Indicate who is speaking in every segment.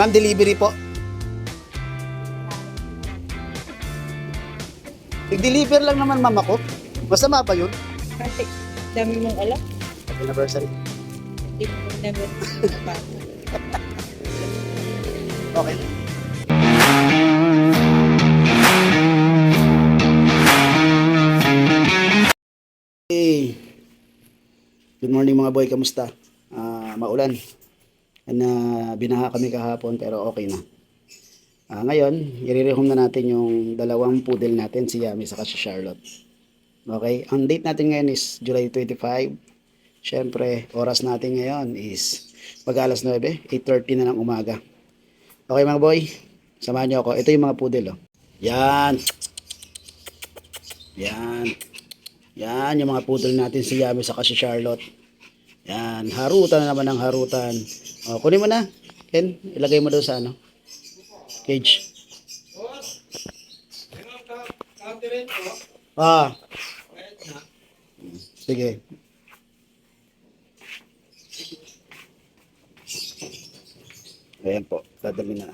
Speaker 1: Ma'am, delivery po. I-deliver lang naman ma'am ako. Masama ba yun?
Speaker 2: Kasi dami mong alam.
Speaker 1: Happy anniversary.
Speaker 2: Hindi mo never pa.
Speaker 1: Okay. Hey. Good morning mga boy, kamusta? Maulan. Binaha kami kahapon pero okay na. Ngayon, i-rehome na natin yung dalawang poodle natin, si Yami saka si Charlotte. Okay, ang date natin ngayon is July 25. Siyempre, oras natin ngayon is mag-alas 9, 8:30 na ng umaga. Okay mga boy, samahan niyo ako. Ito yung mga poodle. Oh. Yan. Yan. Yan yung mga poodle natin, si Yami saka si Charlotte. Yan, harutan na naman ng harutan. O, kunin mo na. Ken, ilagay mo doon sa ano, cage. Sige. Ayan po, dadali na.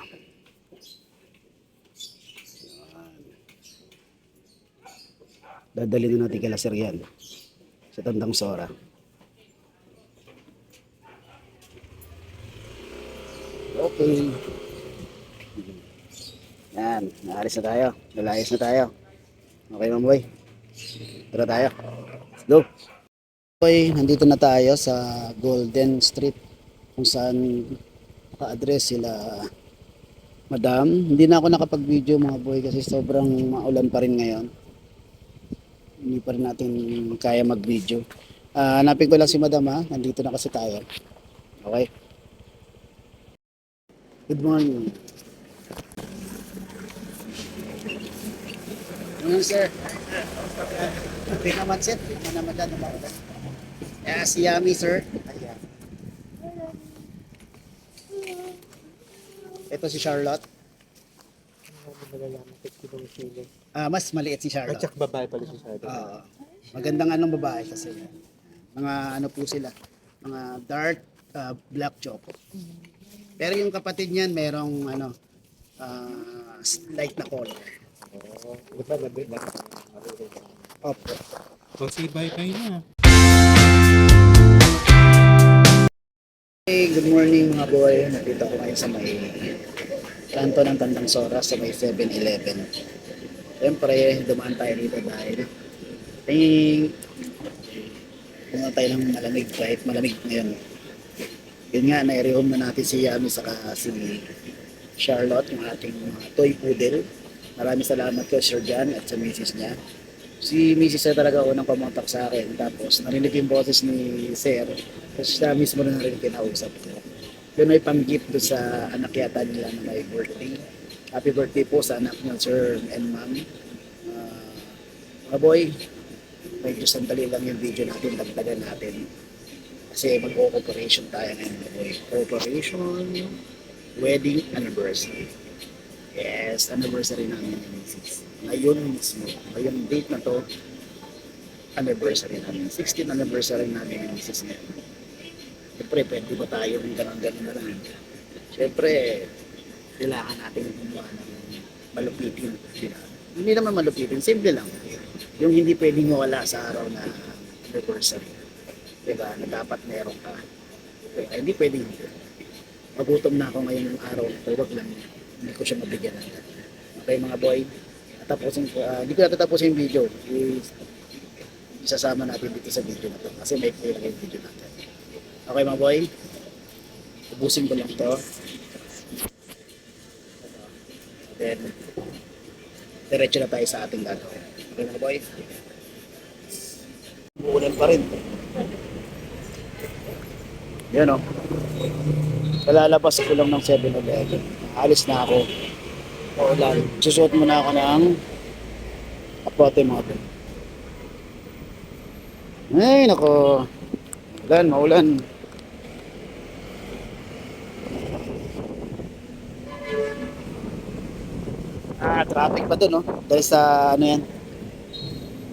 Speaker 1: Dadali na natin kay Sir yan sa Tandang Sora. Okay. Yan, naalis na tayo. Lalayas na tayo. Okay mga boy. Tara tayo. Let's go. Okay, nandito na tayo sa Golden Street kung saan naka-address sila Madam. Hindi na ako nakapag-video mga boy kasi sobrang maulan pa rin ngayon. Hindi pa rin natin kaya mag-video. Hanapin ko lang si Madam ha. Nandito na kasi tayo. Okay. Good morning. Ano sir? Okay naman sir. Hindi naman dyan naman. Si Yami sir. Ayan. Ito si Charlotte. Mas maliit si Charlotte.
Speaker 3: At babae pala si Charlotte.
Speaker 1: Magandang anong babae kasi. Mga ano po sila. Mga dark black choco. Pero yung kapatid niyan merong ano light na color. Opo.
Speaker 3: Magsibay-bay na.
Speaker 1: Hey, good morning mga boy. Nandito ko ngayon sa may kanto ng Tandang Sora sa may 7-Eleven. Siyempre, dumaan tayo dito dahil pumunta tayo ng malamig kahit malamig ngayon. Yun nga, na-rehome na natin si Yami saka si Charlotte, yung ating toy poodle. Maraming salamat ko Sir John at sa misis niya. Si misis na talaga unang pumuntak sa akin. Tapos narinig yung boses ni Sir. Tapos siya mismo na narinig kinausap ko. Yun ay pang-gift doon sa anak yata nila na may birthday. Happy birthday po sa anak ng Sir and Ma'am. Mga boy, medyo sandali lang yung video natin, dagdagan natin. Kasi mag-cooperation tayo ngayon mga boy. Cooperation, wedding anniversary. Yes, anniversary namin ng misis. Ngayon mismo, ngayong date na to, anniversary namin. 16th anniversary namin ng misis ngayon. Siyempre, pwede ba tayo ng ganun-ganun na lang? Siyempre, kailangan natin gumawa ng malupitin. Hindi naman malupitin, simple lang. Yung hindi pwedeng mawala sa araw na anniversary. Diba, na dapat meron ka. Okay, hindi pwedeng magutom na ako ngayon ng araw na huwag lang, hindi ko siya mabigyan ng okay mga boy, tapusin ko, hindi ko natatapusin yung video, isasama natin dito sa video na to kasi may clear yung video natin. Okay mga boy, ubusin ko lang to, then diretso na tayo sa ating gagawin. Okay mga boy, uulan pa rin. Yan o. Kalalabas ko lang ng 7-Eleven. Alis na ako. Maulan. Susuot muna ako ng kapote mga ito. Ay, nako. Maulan. Traffic pa dun, no? Dahil sa, ano yan,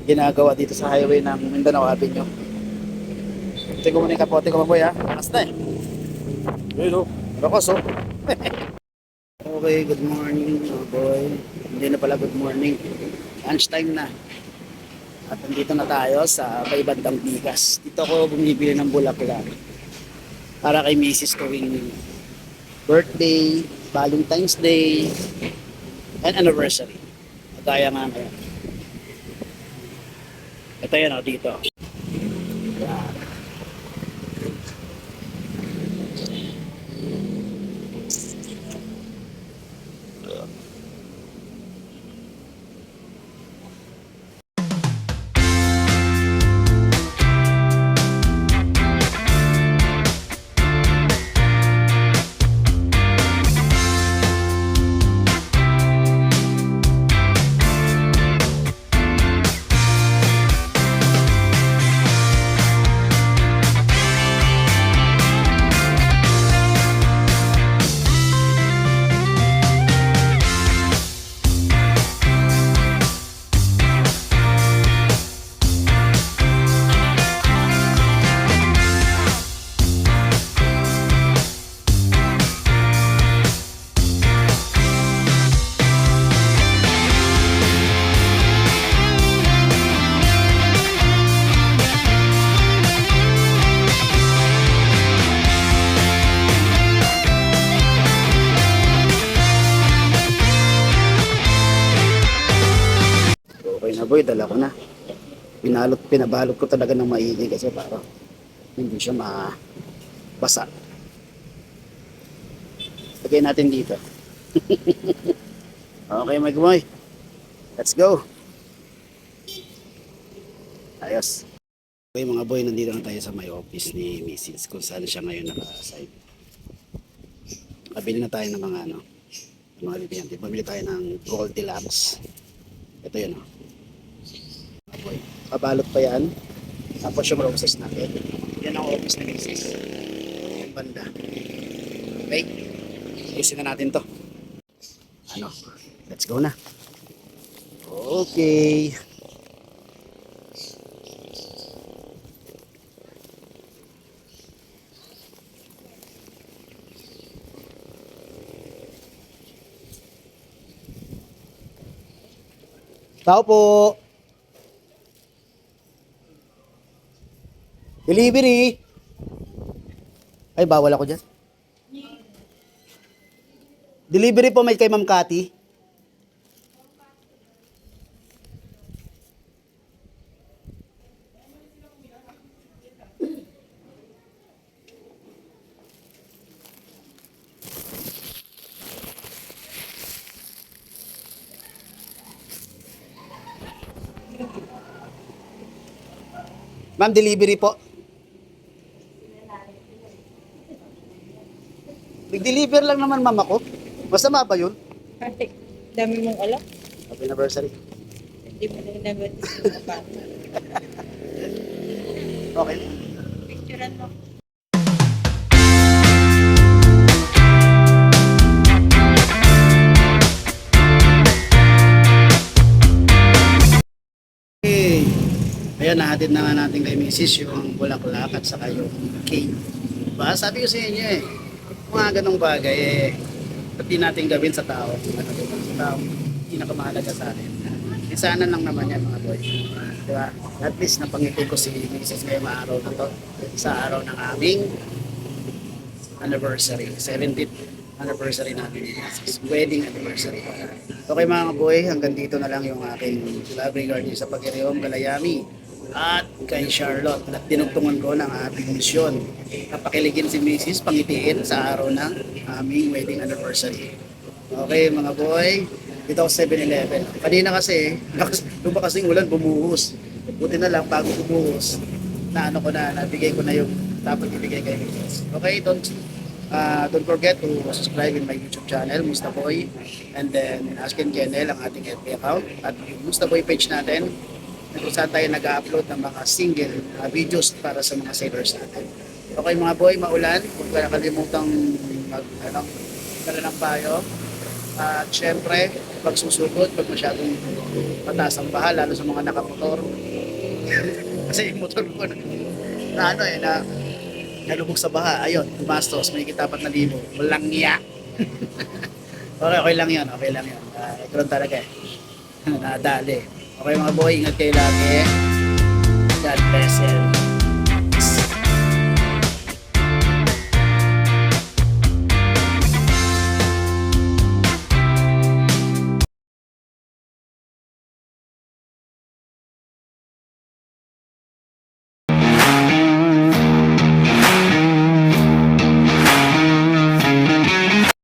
Speaker 1: ginagawa dito sa highway ng Mindanao Avenue. Tingnan mo na yung kapote ko, maboy, ha? Panas na, eh. Yun, oh. Rakos, oh. Okay, good morning mga boy. Hindi na pala good morning. Lunchtime na. At nandito na tayo sa may bandang bigas. Dito ako bumibili ng bulaklak para kay Mrs. tuwing birthday, Valentine's Day, and anniversary. Kagaya nga ngayon. Ito yan o, dito. Yan. Okay na boy, dala ko na. Pinabalot ko talaga ng maigi kasi para hindi siya mabasa. Lagay natin dito. Okay mga boy, let's go. Ayos. Okay mga boy, nandito na tayo sa may office ni Mrs. kung saan siya ngayon naka-assign. Kabili na tayo ng mga mga bibiyante. Pabili tayo ng Goldilocks. Ito yun o. Boy, kabalot pa yan. Tapos yung roses natin. Yan ang office ni Mrs. Yung banda. Okay? Ayusin na natin to. Let's go na. Okay. Tao po. Delivery. Ay, bawal ako dyan. Delivery po may kay Ma'am Cathy. Ma'am, delivery po. Nag-deliver lang naman ma'am ako. Masama ba yun?
Speaker 2: Ay, dami mong alam.
Speaker 1: Happy anniversary.
Speaker 2: Hindi mo na inabatis yung bata.
Speaker 1: Okay.
Speaker 2: Picturean mo.
Speaker 1: Okay. Ayan, nahatid na nga natin kay Mrs. yung bulaklak at saka yung cake. Diba? Sabi ko sa inyo mga ganong bagay ba't di natin gawin sa tao? Sa tao, pinakamahalaga sa atin. Sana lang naman yan mga boy. Diba? At least napangiti ko si Mrs. ngayong araw na to. Sa araw ng aming anniversary. 70th anniversary natin. Wedding anniversary. Okay mga boy, hanggang dito na lang yung aking love regarding sa Pag-iriom Galayami at kay Charlotte. At tinugtungan ko ng ating misyon. Napakiligin si Mrs. pangitiin sa araw ng aming wedding anniversary. Okay mga boy, dito ako 7-Eleven. Kanina kasi, nung ba kasing ulan bumuhos. Buti na lang bago bumuhos, nabigay ko na yung dapat ibigay kay Mrs. Okay, don't forget to subscribe in my YouTube channel, Mustaboy, and then Askin Kennel, ang ating FB account, at yung Mustaboy page natin, kung saan tayo nag-upload ng mga single videos para sa mga sailors natin. Okay mga boy, maulan, huwag ka nakalimutang dala ng payo, at syempre, pagsusugod, pag masyadong mataas ang baha, lalo sa mga nakamotor. Kasi yung motor ko na nalubog sa baha, ayun, tumastos, may kita 4,000, walang niya. Okay lang yun, okay lang yun. Ito lang talaga eh. Nadali. Okay mga boy, ingat kayo lagi. God bless you.